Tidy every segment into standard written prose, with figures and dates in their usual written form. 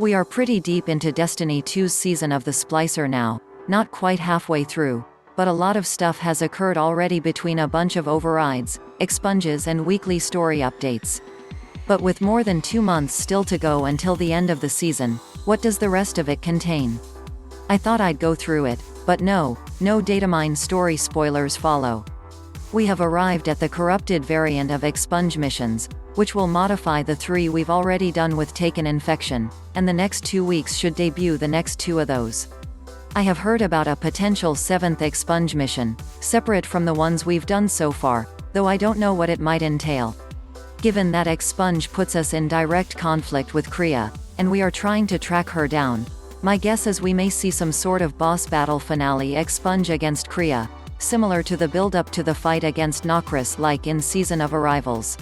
We are pretty deep into Destiny 2's season of the Splicer now, not quite halfway through, but a lot of stuff has occurred already between a bunch of overrides, expunges and weekly story updates. But with more than 2 months still to go until the end of the season, what does the rest of it contain? I thought I'd go through it, but no datamined story spoilers follow. We have arrived at the corrupted variant of Expunge missions, which will modify the 3 we've already done with Taken Infection, and the next 2 weeks should debut the next 2 of those. I have heard about a potential 7th Expunge mission, separate from the ones we've done so far, though I don't know what it might entail. Given that Expunge puts us in direct conflict with Quria, and we are trying to track her down, my guess is we may see some sort of boss battle finale Expunge against Quria, similar to the build-up to the fight against Nokris like in Season of Arrivals.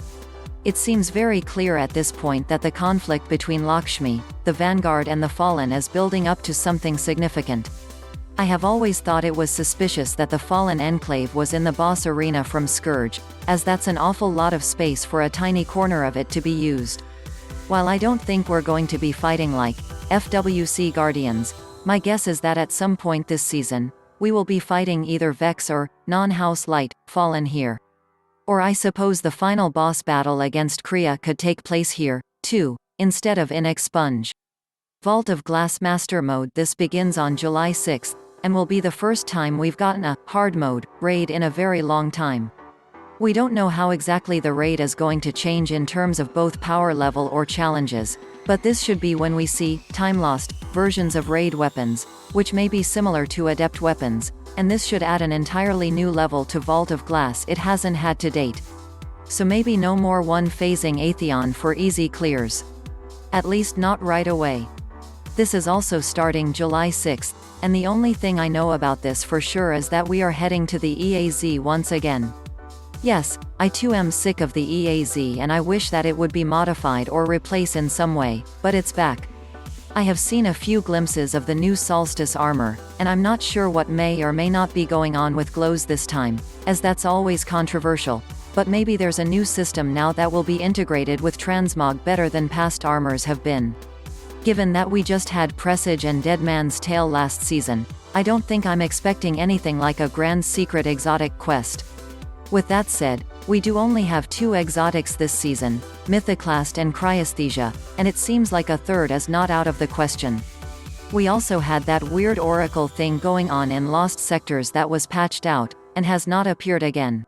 It seems very clear at this point that the conflict between Lakshmi, the Vanguard and the Fallen is building up to something significant. I have always thought it was suspicious that the Fallen enclave was in the boss arena from Scourge, as that's an awful lot of space for a tiny corner of it to be used. While I don't think we're going to be fighting like FWC Guardians, my guess is that at some point this season, we will be fighting either Vex or non-House Light Fallen here. Or I suppose the final boss battle against Quria could take place here, too, instead of in Expunge. Vault of Glass Master ModeThis begins on July 6th, and will be the first time we've gotten a hard mode raid in a very long time. We don't know how exactly the raid is going to change in terms of both power level or challenges, but this should be when we see Timelost versions of raid weapons, which may be similar to Adept Weapons, and this should add an entirely new level to Vault of Glass it hasn't had to date. So maybe no more one-phasing Atheon for easy clears. At least not right away. This is also starting July 6th, and the only thing I know about this for sure is that we are heading to the EAZ once again. Yes, I too am sick of the EAZ and I wish that it would be modified or replace in some way, but it's back. I have seen a few glimpses of the new Solstice armor, and I'm not sure what may or may not be going on with glows this time, as that's always controversial, but maybe there's a new system now that will be integrated with transmog better than past armors have been. Given that we just had Presage and Dead Man's Tale last season, I don't think I'm expecting anything like a grand secret exotic quest. With that said, we do only have 2 exotics this season, Mythoclast and Cryosthesia, and it seems like a third is not out of the question. We also had that weird oracle thing going on in Lost Sectors that was patched out, and has not appeared again.